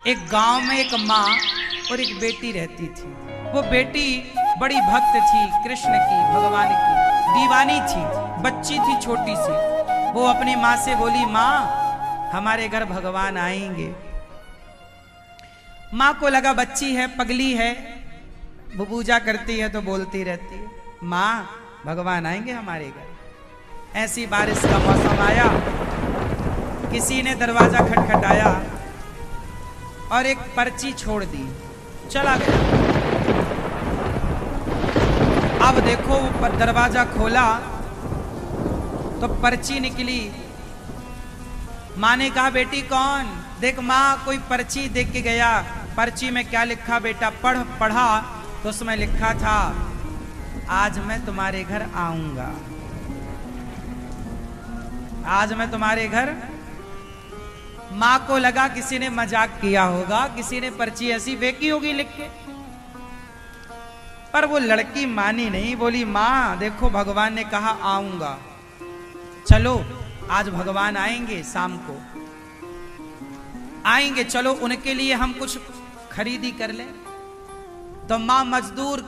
एक गांव में एक माँ और एक बेटी रहती थी। वो बेटी बड़ी भक्त थी, कृष्ण की, भगवान की दीवानी थी, बच्ची थी छोटी सी। वो अपनी माँ से बोली, माँ हमारे घर भगवान आएंगे। माँ को लगा बच्ची है, पगली है, वो पूजा करती है तो बोलती रहती है, माँ भगवान आएंगे हमारे घर। ऐसी बारिश का मौसम आया, किसी ने दरवाजा खटखटाया और एक पर्ची छोड़ दी, चला गया। अब देखो दरवाजा खोला तो पर्ची निकली। माँ ने कहा, बेटी कौन? देख माँ, कोई पर्ची देख के गया। पर्ची में क्या लिखा बेटा? पढ़ा तो उसमें लिखा था, आज मैं तुम्हारे घर आऊंगा, आज मैं तुम्हारे घर। माँ को लगा किसी ने मजाक किया होगा, किसी ने पर्ची ऐसी फेंकी होगी लिख के। पर वो लड़की मानी नहीं, बोली, माँ देखो भगवान ने कहा आऊंगा, चलो आज भगवान आएंगे, शाम को आएंगे, चलो उनके लिए हम कुछ खरीदी कर ले। तो माँ मजदूर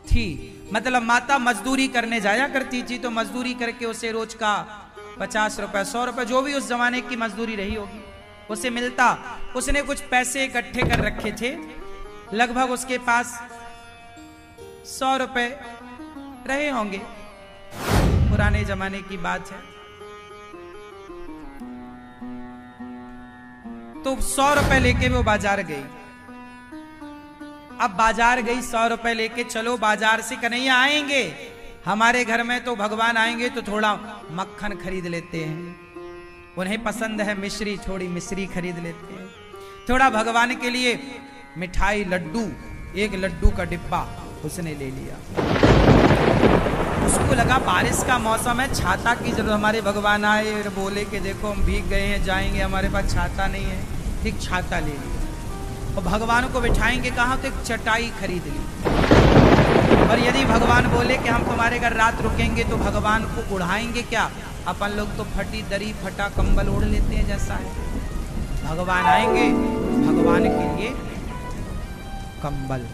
थी, मतलब माता मजदूरी करने जाया करती थी, तो मजदूरी करके उसे रोज का 50 रुपए 100 रुपए जो भी उस जमाने की मजदूरी रही होगी उसे मिलता। उसने कुछ पैसे इकट्ठे कर रखे थे, लगभग उसके पास 100 रुपए रहे होंगे, पुराने जमाने की बात है। तो 100 रुपए लेके वो बाजार गई। अब बाजार गई 100 रुपए लेके, चलो बाजार से कन्हैया आएंगे हमारे घर में, तो भगवान आएंगे तो थोड़ा मक्खन खरीद लेते हैं, उन्हें पसंद है मिश्री, थोड़ी मिश्री खरीद लेते हैं, थोड़ा भगवान के लिए मिठाई, लड्डू, एक लड्डू का डिब्बा उसने ले लिया। उसको लगा बारिश का मौसम है, छाता की जरूरत, हमारे भगवान आए और बोले कि देखो हम भीग गए हैं, जाएंगे, हमारे पास छाता नहीं है, एक छाता ले लिया। और भगवान को बिठाएंगे कहाँ? तो एक चटाई खरीद ली। और यदि भगवान बोले कि हम तुम्हारे घर रात रुकेंगे तो भगवान को उड़ाएंगे क्या? अपन लोग तो फटी दरी, फटा कंबल ओढ़ लेते हैं जैसा है। भगवान आएंगे, भगवान के लिए कंबल,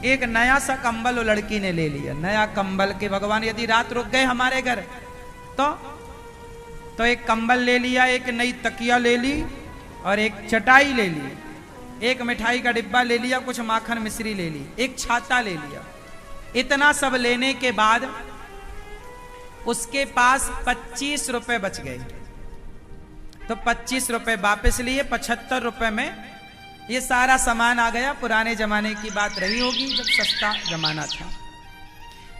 एक नया सा कंबल वो लड़की ने ले लिया, नया कंबल के भगवान यदि रात रुक गए हमारे घर तो एक कंबल ले लिया, एक नई तकिया ले ली और एक चटाई ले ली, एक मिठाई का डिब्बा ले लिया, कुछ माखन मिश्री ले ली, एक छाता ले लिया। इतना सब लेने के बाद उसके पास 25 रुपए बच गए। तो 25 रुपए वापस लिए, 75 रुपए में ये सारा सामान आ गया। पुराने जमाने की बात रही होगी जब सस्ता जमाना था।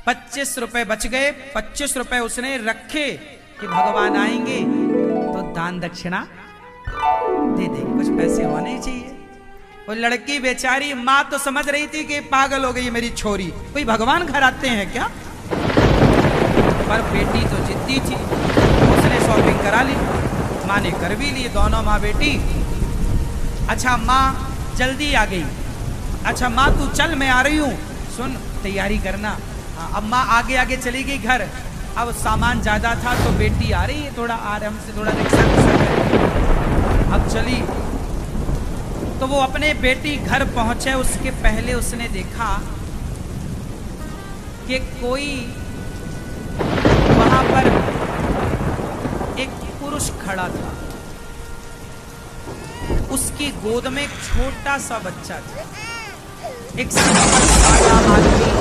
25 रुपए बच गए। 25 रुपए उसने रखे कि भगवान आएंगे तो दान दक्षिणा दे दे, कुछ पैसे होने चाहिए। वो लड़की बेचारी, माँ तो समझ रही थी कि पागल हो गई मेरी छोरी, कोई भगवान घर आते हैं क्या? पर बेटी तो जिद्दी थी, उसने शॉपिंग करा ली, माँ ने कर भी ली, दोनों माँ बेटी। अच्छा माँ जल्दी आ गई, अच्छा माँ तू चल मैं आ रही हूँ, सुन तैयारी करना। अब माँ आगे आगे चली गई घर। अब सामान ज्यादा था तो बेटी आ रही है, थोड़ा आराम से, थोड़ा रिक्शा अब चली। तो वो अपने बेटी घर पहुंचे, उसके पहले उसने देखा कि कोई वहां पर एक पुरुष खड़ा था, उसकी गोद में एक छोटा सा बच्चा था। एक सादा आदमी,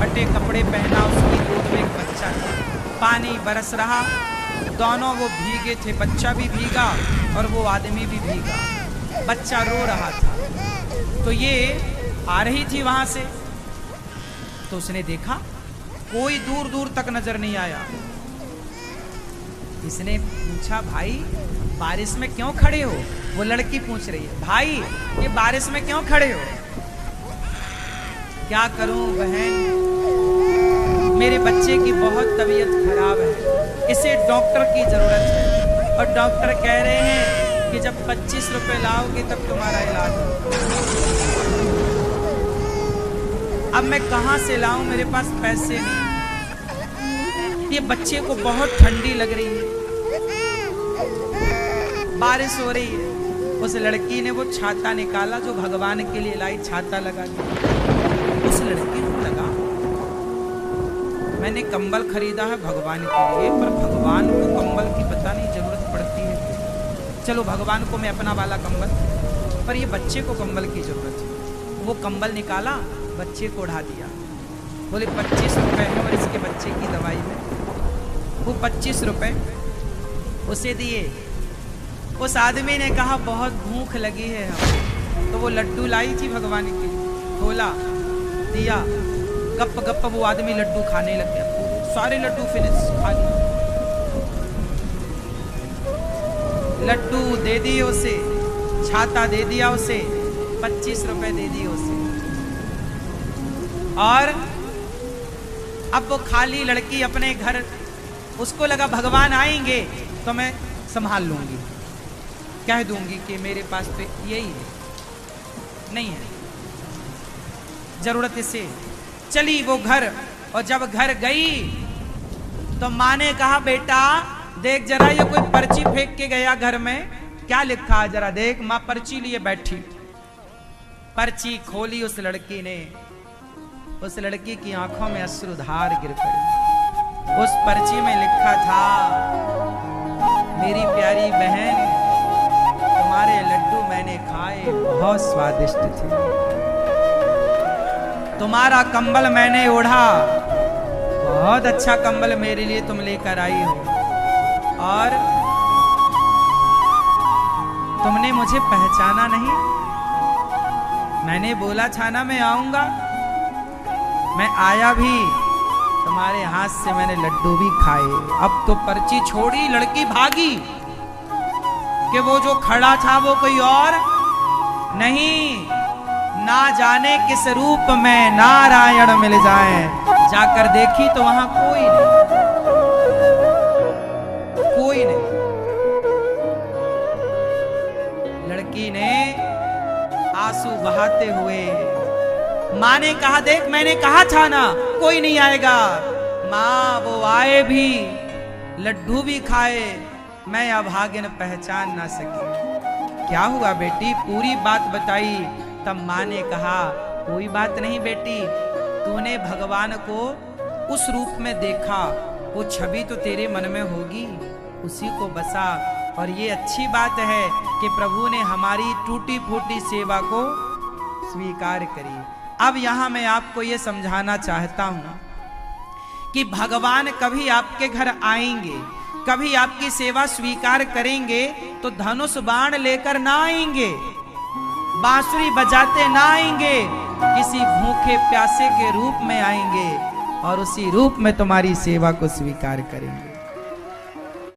फटे कपड़े पहना, उसकी गोद में एक बच्चा था। पानी बरस रहा, दोनों वो भीगे थे, बच्चा भी भीगा और वो आदमी भी भीगा। बच्चा रो रहा था। तो ये आ रही थी वहां से, तो उसने देखा कोई दूर दूर तक नजर नहीं आया। इसने पूछा, भाई बारिश में क्यों खड़े हो? वो लड़की पूछ रही है, भाई ये बारिश में क्यों खड़े हो? क्या करूं बहन, मेरे बच्चे की बहुत तबीयत खराब है, इसे डॉक्टर की जरूरत है, और डॉक्टर कह रहे हैं कि जब 25 रुपए लाओगे तब तुम्हारा इलाज होगा। अब मैं कहां से लाऊं, मेरे पास पैसे नहीं। ये बच्चे को बहुत ठंडी लग रही है, बारिश हो रही है, उस लड़की ने वो छाता निकाला जो भगवान के लिए लाई, छाता लगा दिया। उस लड़की को लगा मैंने कंबल खरीदा है भगवान के लिए, पर भगवान को कंबल की पता नहीं जरूरत पड़ती है। चलो भगवान को मैं अपना वाला कंबल, पर ये बच्चे को कंबल की जरूरत है। वो कंबल निकाला, बच्चे को उड़ा दिया। बोले 25 रुपए है और इसके बच्चे की दवाई है। वो 25 रुपए उसे दिए। उस आदमी ने कहा बहुत भूख लगी है हमें, तो वो लड्डू लाई थी भगवान के लिए, खोला, दिया, गप गप वो आदमी लड्डू खाने लग गया। सारे लड्डू फिनिश खा लिए। लड्डू दे दिए उसे, छाता दे दिया उसे, 25 रुपए दे दिए उसे। और अब वो खाली लड़की अपने घर, उसको लगा भगवान आएंगे तो मैं संभाल लूंगी, कह दूंगी कि मेरे पास तो यही है, नहीं है जरूरत इसे। चली वो घर, और जब घर गई तो माँ ने कहा बेटा देख जरा, ये कोई पर्ची फेंक के गया घर में, क्या लिखा है जरा देख। माँ पर्ची लिए बैठी, पर्ची खोली उस लड़की ने। उस लड़की की आंखों में अश्रुधार गिर पड़ी। उस पर्ची में लिखा था, मेरी प्यारी बहन तुम्हारे लड्डू मैंने खाए, बहुत स्वादिष्ट थे। तुम्हारा कंबल मैंने ओढ़ा, बहुत अच्छा कंबल मेरे लिए तुम लेकर आई हो। और तुमने मुझे पहचाना नहीं। मैंने बोला था ना मैं आऊंगा, मैं आया भी, तुम्हारे हाथ से मैंने लड्डू भी खाए। अब तो पर्ची छोड़ी, लड़की भागी कि वो जो खड़ा था वो कोई और नहीं, ना जाने किस रूप में नारायण मिल जाए। जाकर देखी तो वहां कोई नहीं, कोई नहीं। लड़की ने आंसू बहाते हुए, माँ ने कहा देख मैंने कहा था ना कोई नहीं आएगा। माँ वो आए भी, लड्डू भी खाए, मैं अभागिन पहचान ना सकी। क्या हुआ बेटी, पूरी बात बताई। तब माँ ने कहा कोई बात नहीं बेटी, तूने भगवान को उस रूप में देखा, वो छवि तो तेरे मन में होगी, उसी को बसा। और ये अच्छी बात है कि प्रभु ने हमारी टूटी फूटी सेवा को स्वीकार करी। अब यहां मैं आपको ये समझाना चाहता हूं कि भगवान कभी आपके घर आएंगे, कभी आपकी सेवा स्वीकार करेंगे तो धनुष बाण लेकर ना आएंगे, बांसुरी बजाते ना आएंगे, किसी भूखे प्यासे के रूप में आएंगे और उसी रूप में तुम्हारी सेवा को स्वीकार करेंगे।